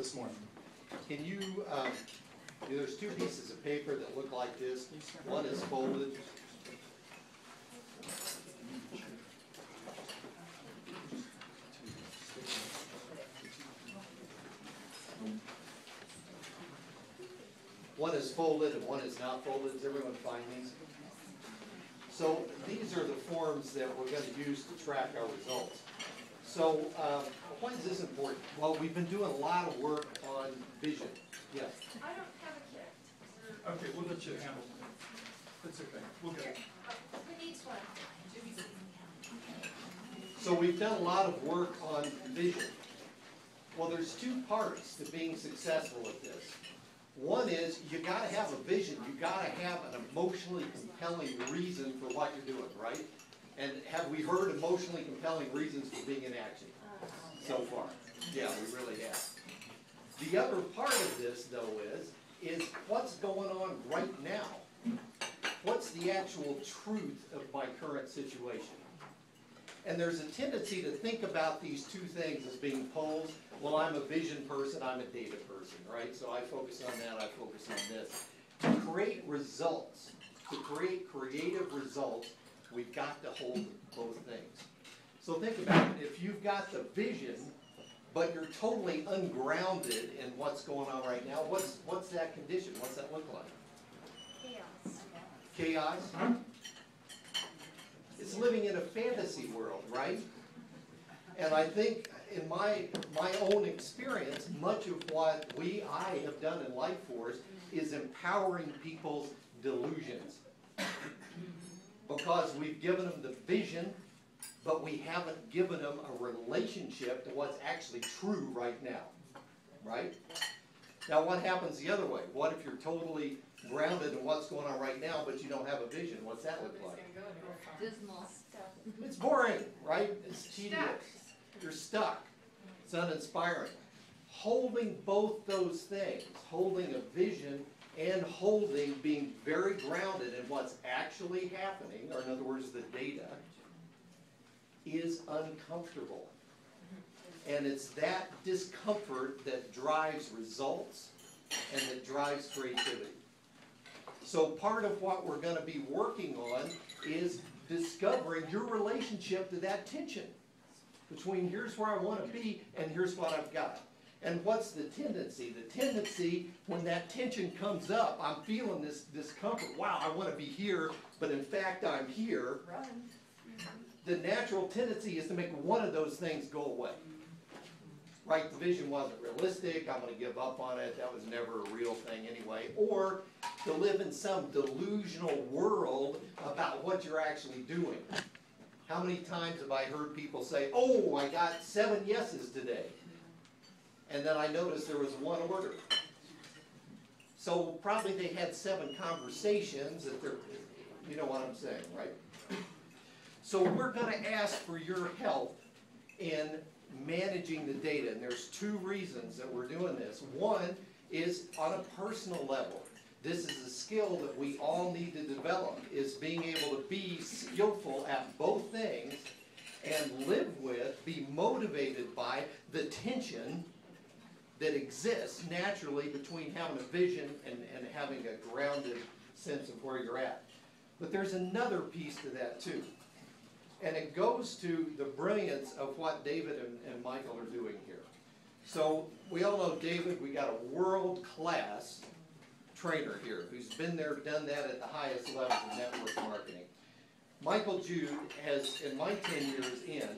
this morning. Can you, there's two pieces of paper that look like this. One is folded. One is folded and one is not folded. Does everyone find these? So these are the forms that we're going to use to track our results. So why is this important? Well, we've been doing a lot of work on vision. Yes? I don't have a kit. Okay, we'll let you handle it. It's okay. We'll get it. Who needs one? So we've done a lot of work on vision. Well, there's two parts to being successful at this. One is you got to have a vision. You got to have an emotionally compelling reason for what you're doing, right? And have we heard emotionally compelling reasons for being in action so far? Yeah, we really have. The other part of this, though, is what's going on right now? What's the actual truth of my current situation? And there's a tendency to think about these two things as being poles. Well, I'm a vision person, I'm a data person, right? So I focus on that, I focus on this. To create results, to create creative results, we've got to hold both things. So think about it. If you've got the vision, but you're totally ungrounded in what's going on right now, what's that condition? What's that look like? Chaos. Chaos? It's living in a fantasy world, right? And I think in my own experience, much of what I have done in Life Force is empowering people's delusions. Because we've given them the vision, but we haven't given them a relationship to what's actually true right now, right? Now what happens the other way? What if you're totally grounded in what's going on right now, but you don't have a vision? What's that look like? Dismal. It's boring, right? It's tedious. You're stuck. It's uninspiring. Holding both those things, holding a vision and holding being very grounded in what's actually happening, or in other words, the data, is uncomfortable. And it's that discomfort that drives results and that drives creativity. So part of what we're going to be working on is discovering your relationship to that tension between here's where I want to be and here's what I've got. And what's the tendency? The tendency, when that tension comes up, I'm feeling this discomfort. Wow, I want to be here, but in fact I'm here. Run. The natural tendency is to make one of those things go away. Right, the vision wasn't realistic, I'm going to give up on it, that was never a real thing anyway. Or to live in some delusional world about what you're actually doing. How many times have I heard people say, oh, I got 7 yeses today. And then I noticed there was 1 order. So probably they had 7 conversations that they're, you know what I'm saying, right? So we're going to ask for your help in managing the data, and there's 2 reasons that we're doing this. One is on a personal level. This is a skill that we all need to develop, is being able to be skillful at both things and live with, be motivated by the tension that exists naturally between having a vision and having a grounded sense of where you're at. But there's another piece to that too. And it goes to the brilliance of what David and Michael are doing here. So we all know David, we got a world-class trainer here who's been there, done that at the highest levels of network marketing. Michael Jude has, in my 10 years in,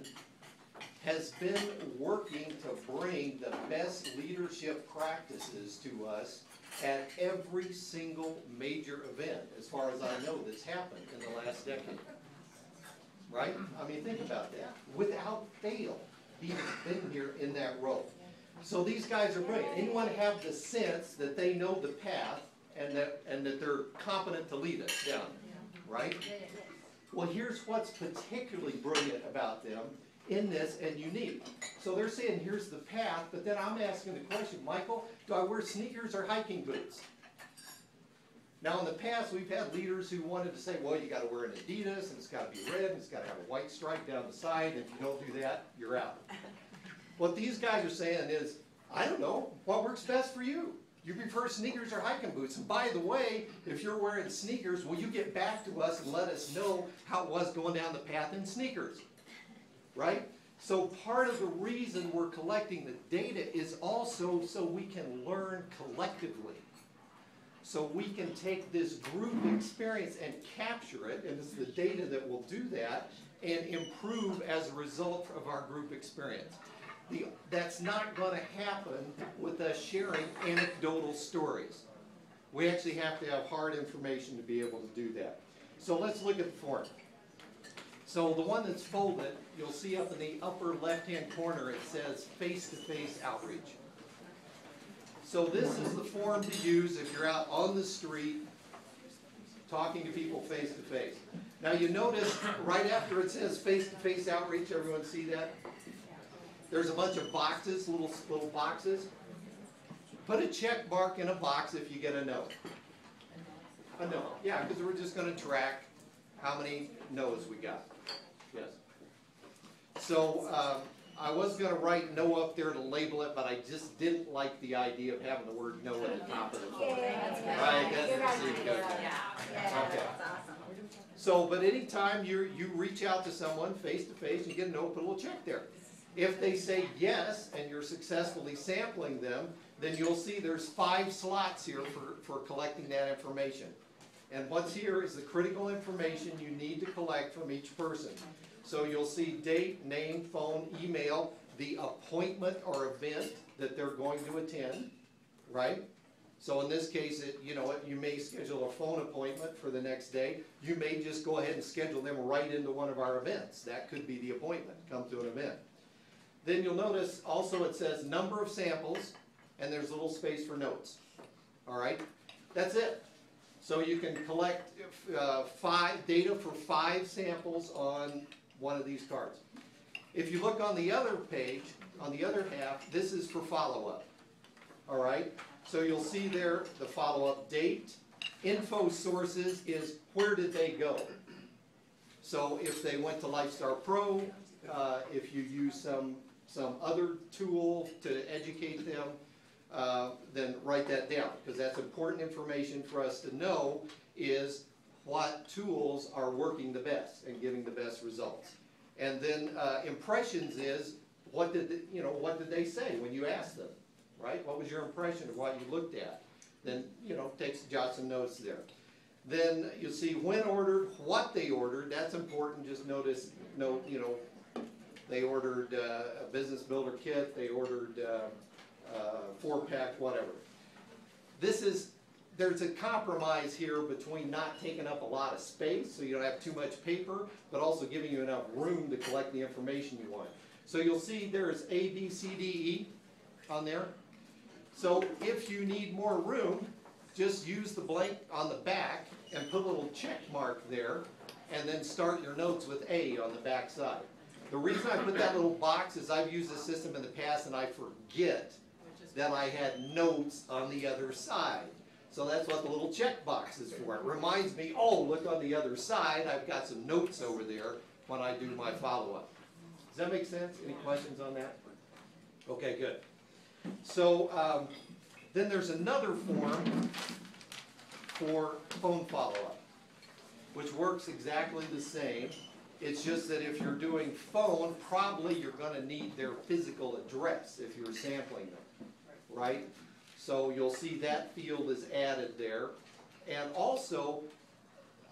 has been working to bring the best leadership practices to us at every single major event, as far as I know, that's happened in the last decade. Right? I mean, think about that. Without fail, he's been here in that role. So these guys are brilliant. Anyone have the sense that they know the path and that they're competent to lead us down, right? Well, here's what's particularly brilliant about them in this and unique. So they're saying, here's the path, but then I'm asking the question, Michael, do I wear sneakers or hiking boots? Now, in the past, we've had leaders who wanted to say, well, you got to wear an Adidas, and it's got to be red, and it's got to have a white stripe down the side, and if you don't do that, you're out. What these guys are saying is, I don't know, what works best for you? You prefer sneakers or hiking boots? And by the way, if you're wearing sneakers, will you get back to us and let us know how it was going down the path in sneakers? Right? So part of the reason we're collecting the data is also so we can learn collectively. So we can take this group experience and capture it, and it's the data that will do that, and improve as a result of our group experience. That's not going to happen with us sharing anecdotal stories. We actually have to have hard information to be able to do that. So let's look at the form. So the one that's folded, you'll see up in the upper left-hand corner it says face-to-face outreach. So this is the form to use if you're out on the street talking to people face-to-face. Now you notice right after it says face-to-face outreach, everyone see that? There's a bunch of boxes, little boxes. Put a check mark in a box if you get a no. A no, yeah, because we're just going to track how many no's we got. Yes. So I was going to write no up there to label it, but I just didn't like the idea of having the word no at the top of the form. Right, that's good. Okay. So, but anytime you reach out to someone face to face, you get a no, put a little check there. If they say yes, and you're successfully sampling them, then you'll see there's 5 slots here for collecting that information. And what's here is the critical information you need to collect from each person. So you'll see date, name, phone, email, the appointment or event that they're going to attend, right? So in this case, you may schedule a phone appointment for the next day. You may just go ahead and schedule them right into one of our events. That could be the appointment, come to an event. Then you'll notice also it says number of samples, and there's a little space for notes. All right, that's it. So you can collect data for 5 samples on one of these cards. If you look on the other page, on the other half, this is for follow-up. All right, so you'll see there the follow-up date. Info sources is where did they go? So if they went to Lifestar Pro, if you use some other tool to educate them, then write that down, because that's important information for us to know is what tools are working the best and giving the best results. And then impressions is what did they say when you asked them, right? What was your impression of what you looked at? Then jot some notes there. Then you'll see when ordered, what they ordered. That's important. Just note, they ordered a business builder kit. They ordered 4-pack, whatever. There's a compromise here between not taking up a lot of space, so you don't have too much paper, but also giving you enough room to collect the information you want. So you'll see there's A, B, C, D, E on there. So if you need more room, just use the blank on the back and put a little check mark there, and then start your notes with A on the back side. The reason I put that little box is I've used this system in the past and I forget that I had notes on the other side. So that's what the little check box is for. It reminds me, oh, look on the other side, I've got some notes over there when I do my follow-up. Does that make sense? Any questions on that? Okay, good. So then there's another form for phone follow-up, which works exactly the same. It's just that if you're doing phone, probably you're going to need their physical address if you're sampling them, right? So you'll see that field is added there. And also,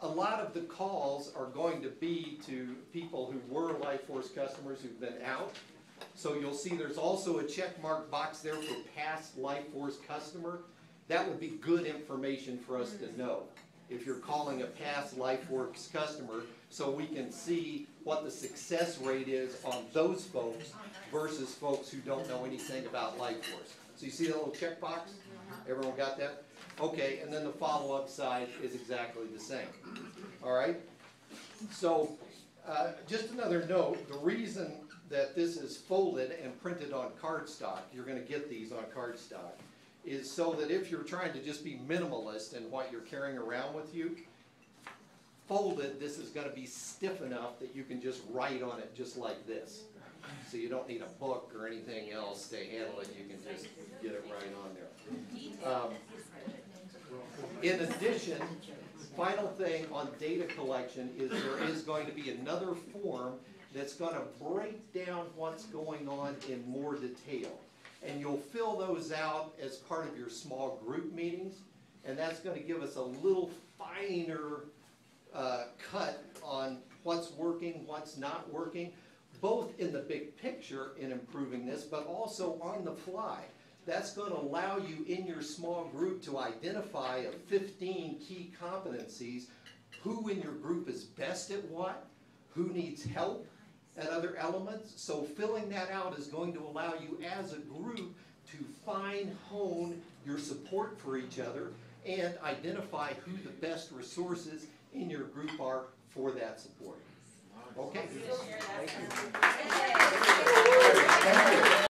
a lot of the calls are going to be to people who were LifeForce customers who've been out. So you'll see there's also a check mark box there for past LifeForce customer. That would be good information for us to know if you're calling a past LifeForce customer, so we can see what the success rate is on those folks versus folks who don't know anything about LifeForce. So you see that little check box? Everyone got that? Okay, and then the follow-up side is exactly the same. All right? So just another note, the reason that this is folded and printed on cardstock, you're going to get these on cardstock, is so that if you're trying to just be minimalist in what you're carrying around with you, folded, this is going to be stiff enough that you can just write on it just like this. So you don't need a book or anything else to handle it, you can just get it right on there. In addition, final thing on data collection is there is going to be another form that's gonna break down what's going on in more detail. And you'll fill those out as part of your small group meetings, and that's gonna give us a little finer cut on what's working, what's not working, both in the big picture in improving this, but also on the fly. That's gonna allow you in your small group to identify 15 key competencies, who in your group is best at what, who needs help at other elements. So filling that out is going to allow you as a group to hone your support for each other and identify who the best resources in your group are for that support. Okay? Thank you.